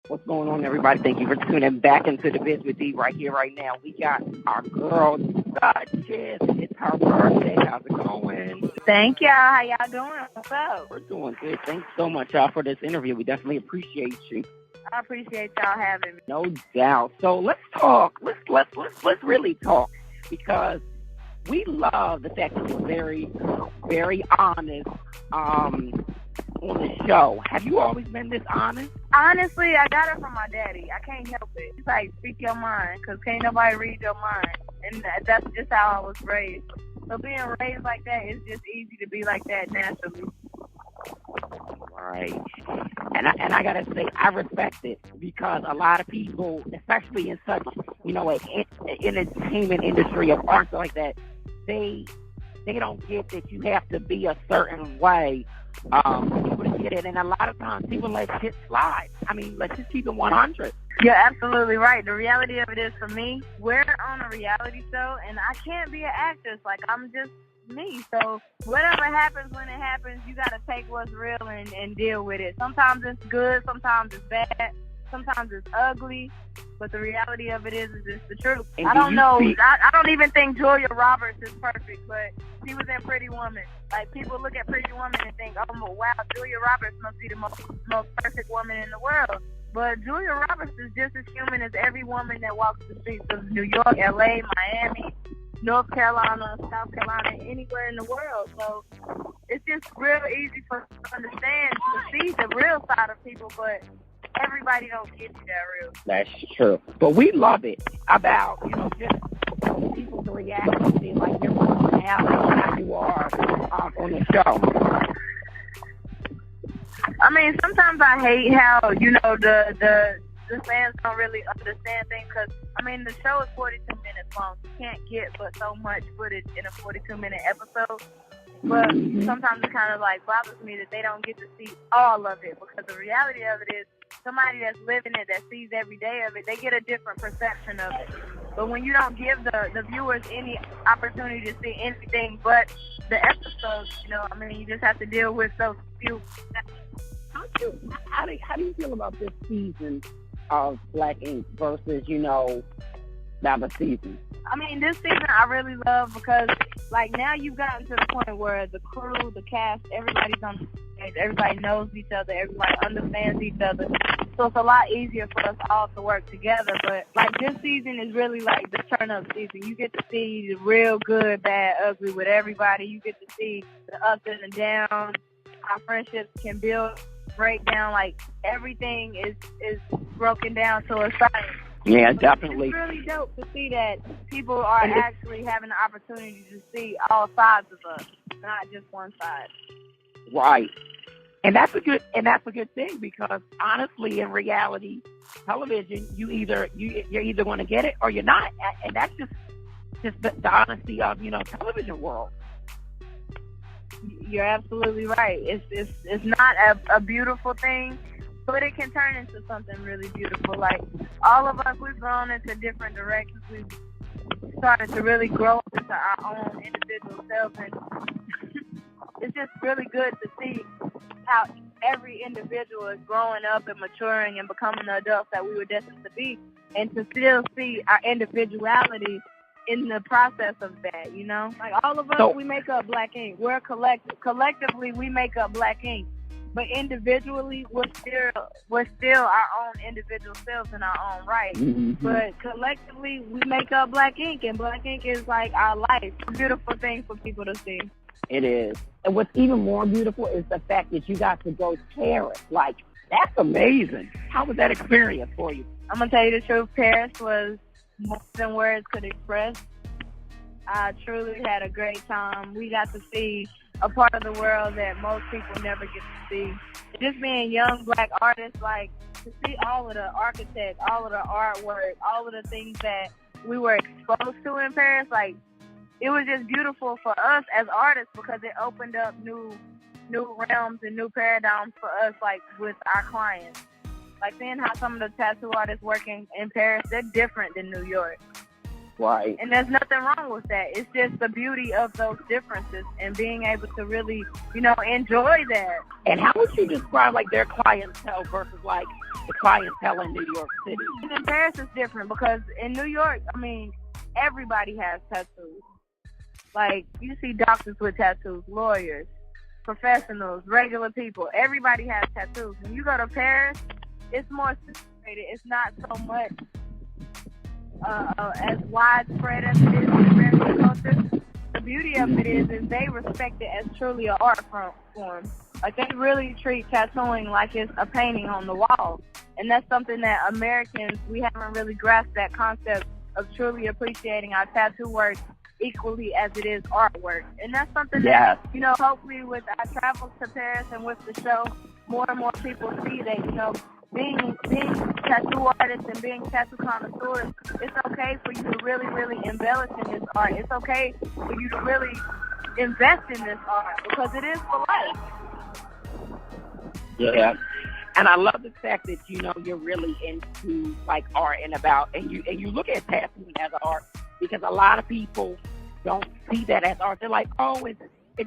What's going on, everybody? Thank you for tuning back into the Biz with D right here, right now. We got our girl, Dutchess. It's her birthday. How's it going? Thank y'all. How y'all doing? What's up? We're doing good. Thanks so much, y'all, for this interview. We definitely appreciate you. I appreciate y'all having me. No doubt. So let's talk. Let's really talk, because we love the fact that you're very, very honest on the show. Have you always been this honest? Honestly, I got it from my daddy. I can't help it. He's like, speak your mind, because can't nobody read your mind. And that's just how I was raised. So being raised like that, it's just easy to be like that naturally. Right. And I gotta say, I respect it, because a lot of people, especially in such, an entertainment industry of arts like that, they don't get that you have to be a certain way for people to get it. And a lot of times people let shit slide. I mean, let's just keep it 100. You're absolutely right. The reality of it is, for me, we're on a reality show, and I can't be an actress. Like, I'm just me. So whatever happens when it happens, you got to take what's real and deal with it. Sometimes it's good, sometimes it's bad, sometimes it's ugly, but the reality of it is it's the truth. And I don't know. I don't even think Julia Roberts is perfect, but she was in Pretty Woman. Like, people look at Pretty Woman and think, oh, wow, Julia Roberts must be the most perfect woman in the world. But Julia Roberts is just as human as every woman that walks the streets of New York, LA, Miami, North Carolina, South Carolina, anywhere in the world. So it's just real easy for us to understand, to see the real side of people, but everybody don't get to that real. That's true. But we love it about, just people's reaction, like your personality, how you are on the show. I mean, sometimes I hate how, the fans don't really understand things, because, I mean, the show is 42 minutes long. You can't get but so much footage in a 42-minute episode. But sometimes it kind of, bothers me that they don't get to see all of it, because the reality of it is somebody that's living it, that sees every day of it, they get a different perception of it. But when you don't give the viewers any opportunity to see anything but the episodes, you just have to deal with those few. How do you feel about this season of Black Ink versus, the other season? I mean, this season I really love, because, now you've gotten to the point where the crew, the cast, everybody's on the stage, everybody knows each other, everybody understands each other. So it's a lot easier for us all to work together. But, this season is really the turn-up season. You get to see the real good, bad, ugly with everybody. You get to see the ups and the downs, how friendships can build, break down. Everything is broken down to a science. Yeah, definitely. It's really dope to see that people are actually having the opportunity to see all sides of us, not just one side. Right. And that's a good thing, because honestly, in reality, television, you're either going to get it or you're not, and that's just the honesty of television world. You're absolutely right. It's not a beautiful thing, but it can turn into something really beautiful. All of us, we've grown into different directions. We've started to really grow into our own individual selves, and it's just really good to see how every individual is growing up and maturing and becoming the adults that we were destined to be, and to still see our individuality in the process of that, all of us, we make up Black Ink. We're collectively we make up Black Ink, but individually we're still our own individual selves in our own right. Mm-hmm. But collectively we make up Black Ink, and Black Ink is our life. It's a beautiful thing for people to see. It is. And what's even more beautiful is the fact that you got to go to Paris. That's amazing. How was that experience for you? I'm gonna tell you the truth. Paris was more than words could express. I truly had a great time. We got to see a part of the world that most people never get to see. Just being young Black artists, to see all of the architects, all of the artwork, all of the things that we were exposed to in Paris, it was just beautiful for us as artists, because it opened up new realms and new paradigms for us, with our clients. Seeing how some of the tattoo artists working in Paris, they're different than New York. Right. And there's nothing wrong with that. It's just the beauty of those differences and being able to really, enjoy that. And how would you describe, like, their clientele versus, like, the clientele in New York City? And in Paris, it's different because in New York, everybody has tattoos. Like, you see doctors with tattoos, lawyers, professionals, regular people. Everybody has tattoos. When you go to Paris, it's more sophisticated. It's not so much as widespread as it is in American culture. The beauty of it is they respect it as truly an art form. Like, they really treat tattooing like it's a painting on the wall. And that's something that Americans, we haven't really grasped that concept of truly appreciating our tattoo work equally as it is artwork. And that's something that, hopefully with our travels to Paris and with the show, more and more people see that, being tattoo artists and being tattoo connoisseurs, it's okay for you to really, really embellish in this art. It's okay for you to really invest in this art because it is for life. Yeah. And I love the fact that, you're really into, like, art and you look at tattooing as an art because a lot of people don't see that as art. They're like, oh, it's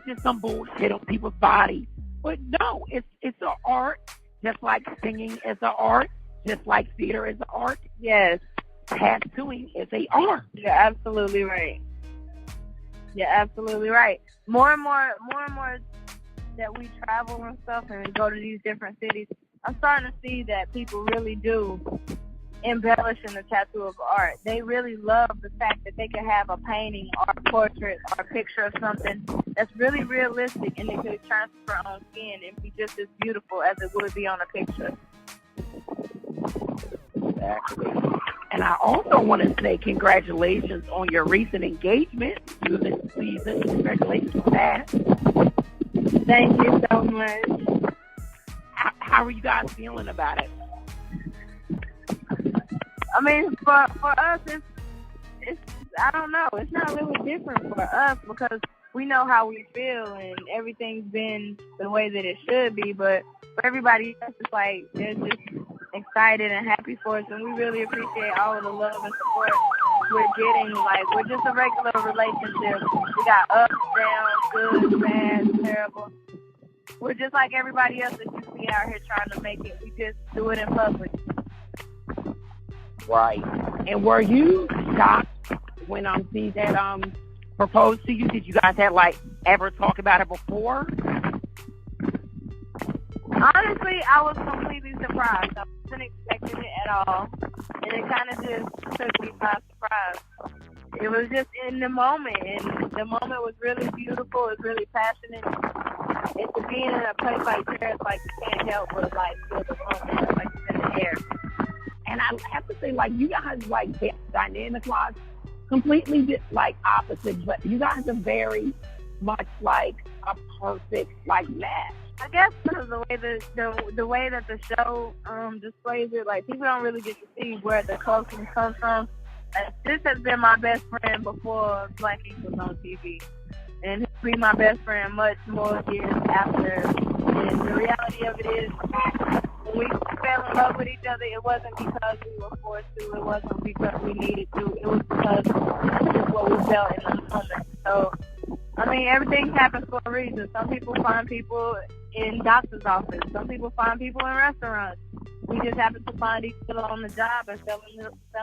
just some bullshit on people's bodies. But no, it's an art. Just like singing is an art, just like theater is an art. Yes. Tattooing is an art. You're absolutely right. You're absolutely right. More and more that we travel and stuff and we go to these different cities, I'm starting to see that people really do embellish in the tattoo of art. They really love the fact that they can have a painting or a portrait or a picture of something that's really realistic and it could transfer on skin and be just as beautiful as it would be on a picture. Exactly. And I also want to say congratulations on your recent engagement to this season. Congratulations on that. Thank you so much. How are you guys feeling about it? For us, it's I don't know. It's not really different for us because we know how we feel and everything's been the way that it should be. But for everybody else, it's like they're just excited and happy for us, and we really appreciate all of the love and support we're getting. Like, we're just a regular relationship. We got ups, downs, good, bad, terrible. We're just like everybody else that you see out here trying to make it. We just do it in public. Right. And were you shocked when Steve had proposed to you? Did you guys have ever talk about it before? Honestly, I was completely surprised. I wasn't expecting it at all, and it kind of just took me by surprise. It was just in the moment, and the moment was really beautiful. It was really passionate. And to be in a place like Paris, you can't help but feel the moment, it's in the air. And I have to say, you guys, dynamic-wise, completely, opposite. But you guys are very much like a perfect, match. I guess because the way that the show displays it, people don't really get to see where the closeness comes from. This has been my best friend before Black Ink was on TV. And he'll be my best friend much more years after. And the reality of it is, when we fell in love with each other, it wasn't because we were forced to. It wasn't because we needed to. It was because that's just what we felt in the moment. So, everything happens for a reason. Some people find people in doctor's office. Some people find people in restaurants. We just happen to find each other on the job and fell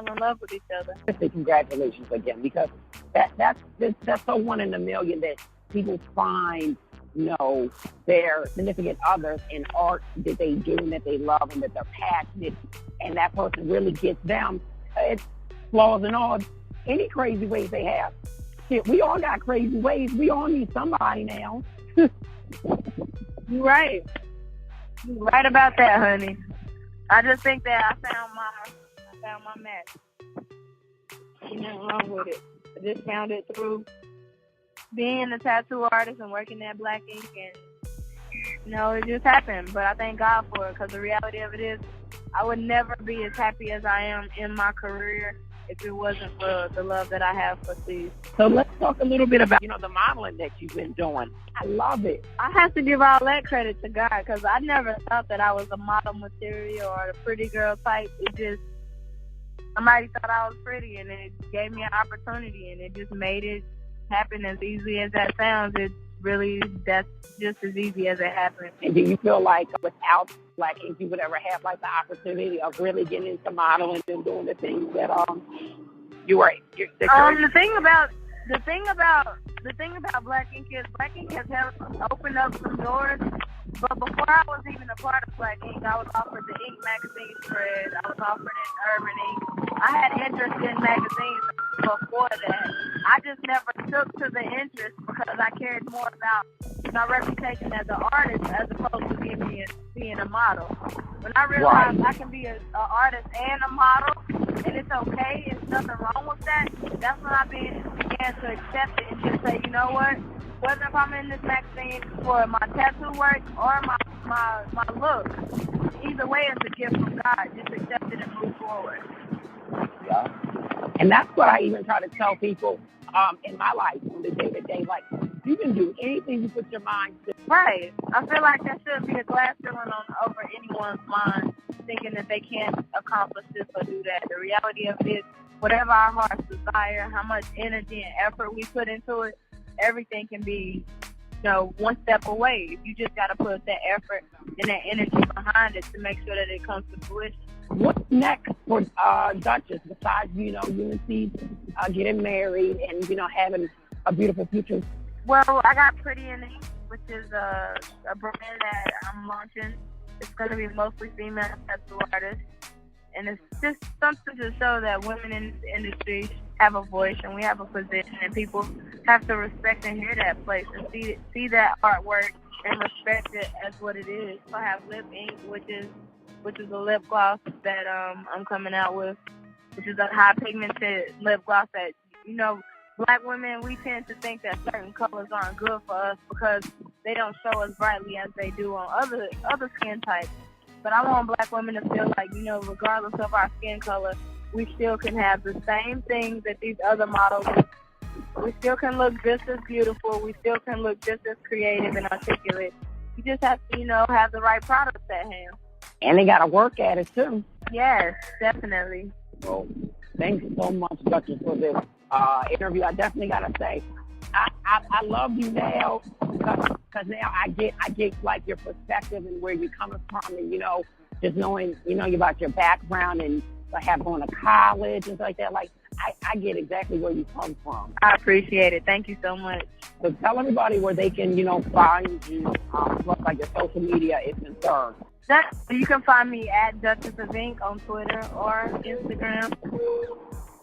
in love with each other. Congratulations again, because that's so one in a million that people find, their significant others in art that they do and that they love and that they're passionate, and that person really gets them. It's flaws and all, any crazy ways they have. Shit, we all got crazy ways. We all need somebody now. You're right. You're right about that, honey. I just think that I found my match. Ain't nothing wrong with it. I just found it through being a tattoo artist and working at Black Ink, and it just happened. But I thank God for it, because the reality of it is, I would never be as happy as I am in my career if it wasn't for the love that I have for Steve. So let's talk a little bit about, the modeling that you've been doing. I love it. I have to give all that credit to God, because I never thought that I was a model material or a pretty girl type. It just, somebody thought I was pretty, and it gave me an opportunity, and it just made it happen as easy as that sounds. That's just as easy as it happens. And do you feel like without Black Ink, you would ever have like the opportunity of really getting into modeling and doing the things that you're the thing about Black Ink has helped open up some doors. But before I was even a part of Black Ink, I was offered the Ink magazine spread. I was offered an Urban Ink. I had interest in magazines before that. I just never took to the interest because I cared more about my reputation as an artist as opposed to being a model. When I realized I can be an artist and a model, and it's okay, there's nothing wrong with that, that's when I began to accept it and just say, you know what? Whether if I'm in this magazine for my tattoo work or my look, either way it's a gift from God. Just accept it and move forward. Yeah. And that's what I even try to tell people in my life on the day-to-day. Like, you can do anything you put your mind to. Right. I feel like there should be a glass ceiling over anyone's mind, thinking that they can't accomplish this or do that. The reality of it, whatever our hearts desire, how much energy and effort we put into it, everything can be, one step away. You just got to put that effort and that energy behind it to make sure that it comes to fruition. What's next for Dutchess besides, UNC getting married and, having a beautiful future? Well, I got Pretty in Ink, which is a brand that I'm launching. It's going to be mostly female tattoo artists. And it's just something to show that women in this industry have a voice and we have a position, and people have to respect and hear that place and see that artwork and respect it as what it is. I have Lip Ink, which is a lip gloss that I'm coming out with, which is a high pigmented lip gloss that, Black women, we tend to think that certain colors aren't good for us because they don't show as brightly as they do on other skin types. But I want Black women to feel like, regardless of our skin color, we still can have the same things that these other models do. We still can look just as beautiful. We still can look just as creative and articulate. You just have to, have the right products at hand. And they got to work at it, too. Yes, definitely. Well, thanks so much, Dutchess, for this interview. I definitely got to say, I love you now because now I get like your perspective and where you're coming from, and just knowing about your background and have going to college and stuff like that. Like I get exactly where you come from. I appreciate it. Thank you so much. So tell everybody where they can find you, like your social media is concerned. You can find me at Dutchess of Ink on Twitter or Instagram.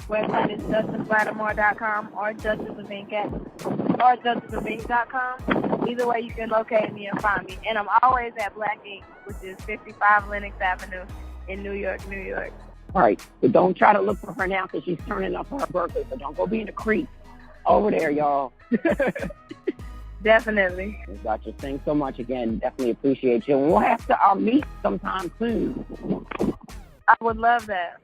Website is DutchessLattimore.com or DutchessofInk.com. Either way, you can locate me and find me. And I'm always at Black Ink, which is 55 Lenox Avenue in New York, New York. All right. But don't try to look for her now because she's turning up for her birthday. So don't go be in the creek over there, y'all. Definitely. Dutchess, thanks so much again. Definitely appreciate you. And we'll have to meet sometime soon. I would love that.